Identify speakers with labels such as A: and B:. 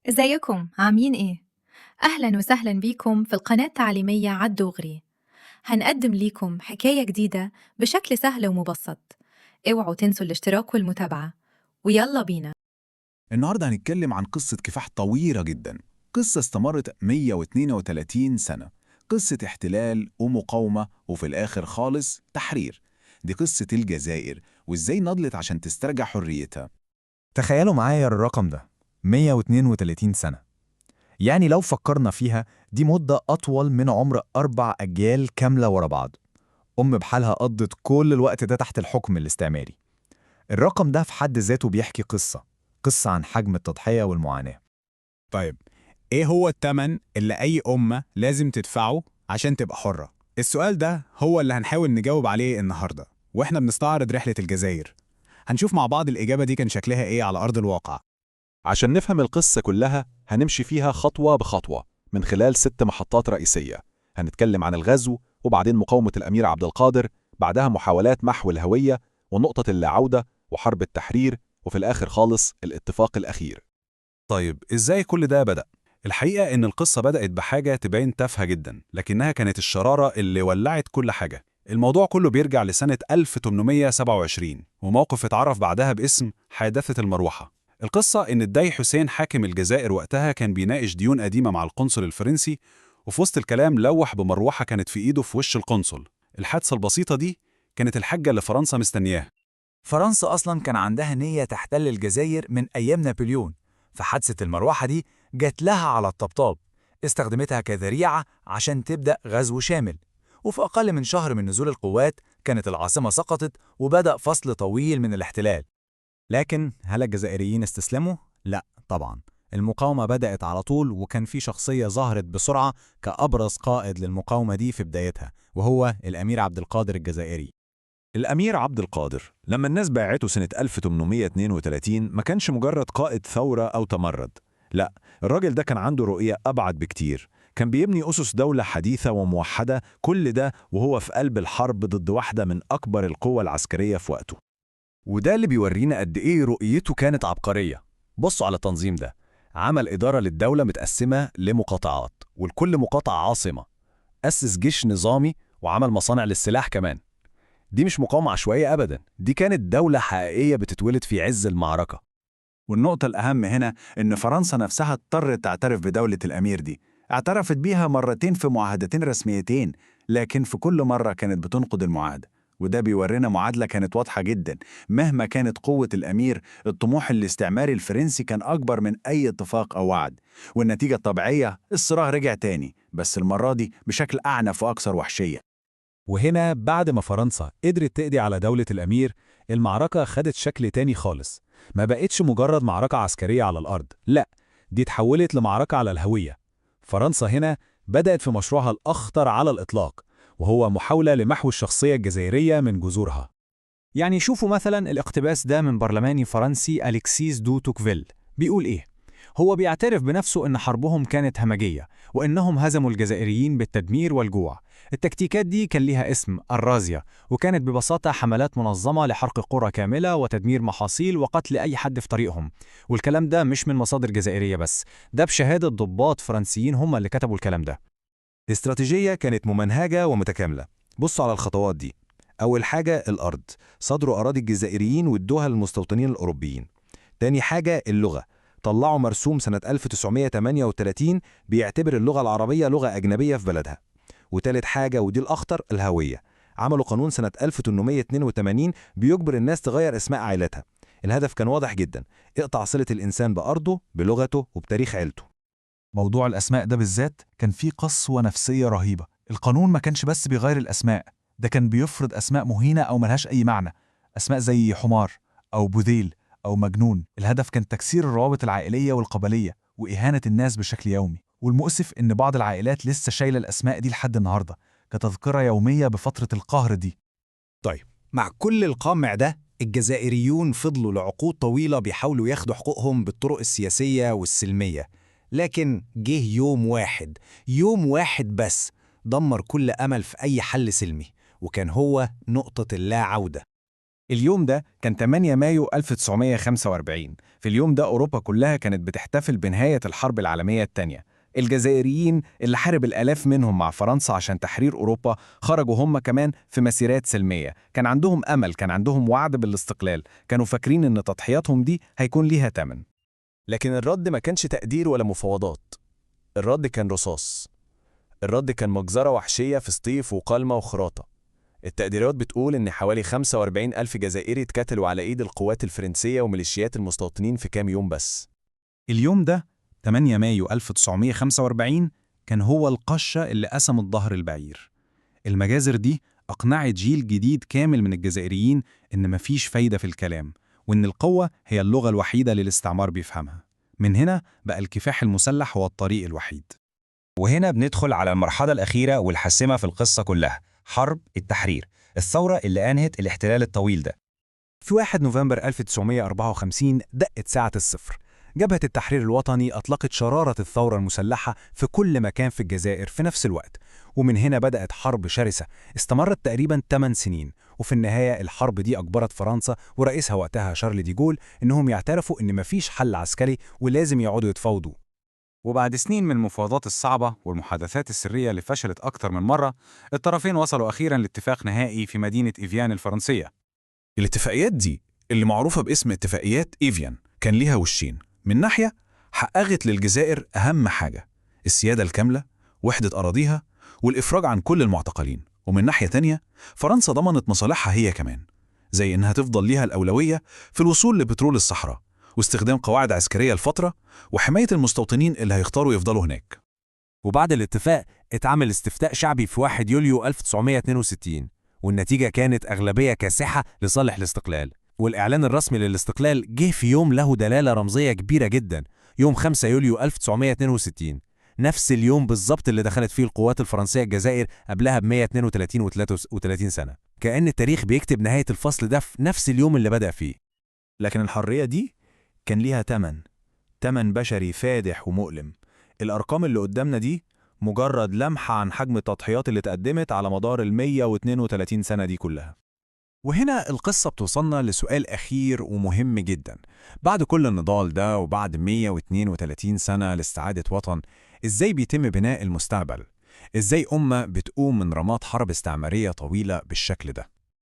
A: ازيكم عاملين ايه؟ أهلا وسهلا بيكم في القناة التعليمية عالدغري. هنقدم ليكم حكاية جديدة بشكل سهل ومبسط. اوعوا تنسوا الاشتراك والمتابعة، ويلا بينا.
B: النهاردة هنتكلم عن قصة كفاح طويلة جدا. قصة استمرت 132 سنة. قصة احتلال ومقاومة وفي الآخر خالص تحرير. دي قصة الجزائر وإزاي نضلت عشان تسترجع حريتها.
C: تخيلوا معايا الرقم ده، 132 سنة. يعني لو فكرنا فيها، دي مدة أطول من عمر 4 أجيال كاملة ورا بعض. بحالها قضت كل الوقت ده تحت الحكم الاستعماري. الرقم ده في حد ذاته بيحكي قصة عن حجم التضحية والمعاناة.
D: طيب، إيه هو التمن اللي أي أمة لازم تدفعه عشان تبقى حرة؟ السؤال ده هو اللي هنحاول نجاوب عليه النهاردة وإحنا بنستعرض رحلة الجزائر. هنشوف مع بعض الإجابة دي كان شكلها إيه على أرض الواقع.
E: عشان نفهم القصة كلها هنمشي فيها خطوة بخطوة من خلال 6 محطات رئيسية. هنتكلم عن الغزو، وبعدين مقاومة الأمير عبد القادر، بعدها محاولات محو الهوية ونقطة اللا عودة وحرب التحرير، وفي الآخر خالص الاتفاق الأخير.
F: طيب إزاي كل ده بدأ؟ الحقيقة إن القصة بدأت بحاجة تبين تافهة جدا، لكنها كانت الشرارة اللي ولعت كل حاجة. الموضوع كله بيرجع لسنة 1827 وموقف اتعرف بعدها باسم حادثة المروحة. القصة إن الداي حسين حاكم الجزائر وقتها كان بيناقش ديون قديمة مع القنصل الفرنسي، وفي وسط الكلام لوح بمروحة كانت في إيده في وش القنصل. الحادثة البسيطة دي كانت الحجة اللي فرنسا مستنياها.
C: فرنسا أصلاً كان عندها نية تحتل الجزائر من أيام نابليون، فحادثة المروحة دي جات لها على الطبطاب، استخدمتها كذريعة عشان تبدأ غزو شامل. وفي أقل من شهر من نزول القوات كانت العاصمة سقطت وبدأ فصل طويل من الاحتلال. لكن هل الجزائريين استسلموا؟ لا طبعا، المقاومة بدأت على طول، وكان في شخصية ظهرت بسرعة كأبرز قائد للمقاومة دي في بدايتها، وهو الأمير عبد القادر الجزائري.
E: الأمير عبد القادر لما الناس باعته سنة 1832 ما كانش مجرد قائد ثورة أو تمرد. لا، الراجل ده كان عنده رؤية أبعد بكتير. كان بيبني أسس دولة حديثة وموحدة، كل ده وهو في قلب الحرب ضد واحدة من أكبر القوى العسكرية في وقته.
F: وده اللي بيورينا قد إيه رؤيته كانت عبقرية. بصوا على التنظيم ده، عمل إدارة للدولة متقسمة لمقاطعات، ولكل مقاطعة عاصمة. أسس جيش نظامي وعمل مصانع للسلاح كمان. دي مش مقاومة عشوائية أبدا، دي كانت دولة حقيقية بتتولد في عز المعركة.
B: والنقطة الأهم هنا إن فرنسا نفسها اضطرت تعترف بدولة الأمير دي. اعترفت بيها مرتين في معاهدتين رسميتين، لكن في كل مرة كانت بتنقض المعاهدة. وده بيورينا معادلة كانت واضحة جدا. مهما كانت قوة الأمير، الطموح الاستعماري الفرنسي كان أكبر من أي اتفاق أو وعد. والنتيجة الطبيعية، الصراع رجع تاني، بس المرة دي بشكل أعنف وأكثر وحشية.
F: وهنا بعد ما فرنسا قدرت تقضي على دولة الأمير، المعركة خدت شكل تاني خالص. ما بقتش مجرد معركة عسكرية على الأرض، لا، دي اتحولت لمعركة على الهوية. فرنسا هنا بدأت في مشروعها الأخطر على الإطلاق، وهو محاولة لمحو الشخصية الجزائرية من جذورها.
G: يعني شوفوا مثلا الاقتباس ده من برلماني فرنسي أليكسيس دو توكفيل. بيقول إيه؟ هو بيعترف بنفسه إن حربهم كانت همجية، وإنهم هزموا الجزائريين بالتدمير والجوع. التكتيكات دي كان ليها اسم الرازية، وكانت ببساطة حملات منظمة لحرق قرى كاملة وتدمير محاصيل وقتل أي حد في طريقهم. والكلام ده مش من مصادر جزائرية بس، ده بشهادة ضباط فرنسيين هم اللي كتبوا الكلام ده.
F: الاستراتيجية كانت ممنهجة ومتكاملة. بصوا على الخطوات دي. أول حاجة الأرض، صدروا أراضي الجزائريين وادوها للمستوطنين الأوروبيين. تاني حاجة اللغة، طلعوا مرسوم سنة 1938 بيعتبر اللغة العربية لغة أجنبية في بلدها. وتالت حاجة ودي الأخطر، الهوية، عملوا قانون سنة 1882 بيجبر الناس تغير اسماء عائلتها. الهدف كان واضح جدا، اقطع صلة الإنسان بأرضه بلغته وبتاريخ عيلته.
C: موضوع الأسماء ده بالذات كان فيه قسوة نفسية رهيبة. القانون ما كانش بس بيغير الأسماء، ده كان بيفرض أسماء مهينة أو ملهاش أي معنى. أسماء زي حمار أو بذيل أو مجنون. الهدف كان تكسير الروابط العائلية والقبلية وإهانة الناس بشكل يومي. والمؤسف إن بعض العائلات لسه شايلة الأسماء دي لحد النهاردة كتذكرة يومية بفترة القهر دي.
D: طيب، مع كل القمع ده الجزائريون فضلوا لعقود طويلة بيحاولوا ياخدوا حقوقهم بالطرق السياسية والسلمية. لكن جه يوم واحد بس دمر كل أمل في أي حل سلمي، وكان هو نقطة اللا عودة. اليوم ده كان 8 مايو 1945. في اليوم ده أوروبا كلها كانت بتحتفل بنهاية الحرب العالمية الثانية. الجزائريين اللي حارب الآلاف منهم مع فرنسا عشان تحرير أوروبا خرجوا هم كمان في مسيرات سلمية. كان عندهم أمل، كان عندهم وعد بالاستقلال، كانوا فاكرين إن تضحياتهم دي هيكون ليها تمن.
F: لكن الرد ما كانش تقدير ولا مفاوضات. الرد كان رصاص. الرد كان مجزرة وحشية في سطيف وقلمة وخراطة. التقديرات بتقول إن حوالي 45 ألف جزائري اتقتلوا على إيد القوات الفرنسية وميليشيات المستوطنين في كام يوم بس.
D: اليوم ده 8 مايو 1945 كان هو القشة اللي قسمت ظهر البعير. المجازر دي أقنعت جيل جديد كامل من الجزائريين إن مفيش فايدة في الكلام، وإن القوة هي اللغة الوحيدة اللي الاستعمار بيفهمها. من هنا بقى الكفاح المسلح هو الطريق الوحيد.
H: وهنا بندخل على المرحلة الأخيرة والحاسمة في القصة كلها، حرب التحرير، الثورة اللي أنهت الاحتلال الطويل ده.
G: في 1 نوفمبر 1954 دقت ساعة الصفر. جبهة التحرير الوطني أطلقت شرارة الثورة المسلحة في كل مكان في الجزائر في نفس الوقت، ومن هنا بدأت حرب شرسة استمرت تقريباً 8 سنين، وفي النهاية الحرب دي أجبرت فرنسا ورئيسها وقتها شارل دي جول إنهم يعترفوا إن مفيش حل عسكري ولازم يقعدوا يتفاوضوا.
C: وبعد سنين من المفاوضات الصعبة والمحادثات السرية اللي فشلت أكتر من مرة، الطرفين وصلوا أخيراً لاتفاق نهائي في مدينة إيفيان الفرنسية.
E: الاتفاقيات دي اللي معروفة باسم اتفاقيات إيفيان كان ليها وشين. من ناحية حققت للجزائر أهم حاجة، السيادة الكاملة، وحدة أراضيها، والإفراج عن كل المعتقلين. ومن ناحية تانية فرنسا ضمنت مصالحها هي كمان، زي إنها تفضل ليها الأولوية في الوصول لبترول الصحراء، واستخدام قواعد عسكرية لفترة، وحماية المستوطنين اللي هيختاروا يفضلوا هناك.
F: وبعد الاتفاق اتعمل استفتاء شعبي في 1 يوليو 1962، والنتيجة كانت أغلبية كاسحة لصالح الاستقلال. والإعلان الرسمي للاستقلال جه في يوم له دلالة رمزية كبيرة جدا، يوم 5 يوليو 1962، نفس اليوم بالظبط اللي دخلت فيه القوات الفرنسية الجزائر قبلها ب 132 و33 سنة. كأن التاريخ بيكتب نهاية الفصل ده في نفس اليوم اللي بدأ فيه.
B: لكن الحرية دي كان ليها تمن بشري فادح ومؤلم. الأرقام اللي قدامنا دي مجرد لمحة عن حجم التضحيات اللي اتقدمت على مدار 132 سنة دي كلها.
G: وهنا القصة بتوصلنا لسؤال أخير ومهم جدا. بعد كل النضال ده وبعد 132 سنة لاستعادة وطن، إزاي بيتم بناء المستقبل؟ إزاي أمة بتقوم من رماد حرب استعمارية طويلة بالشكل ده؟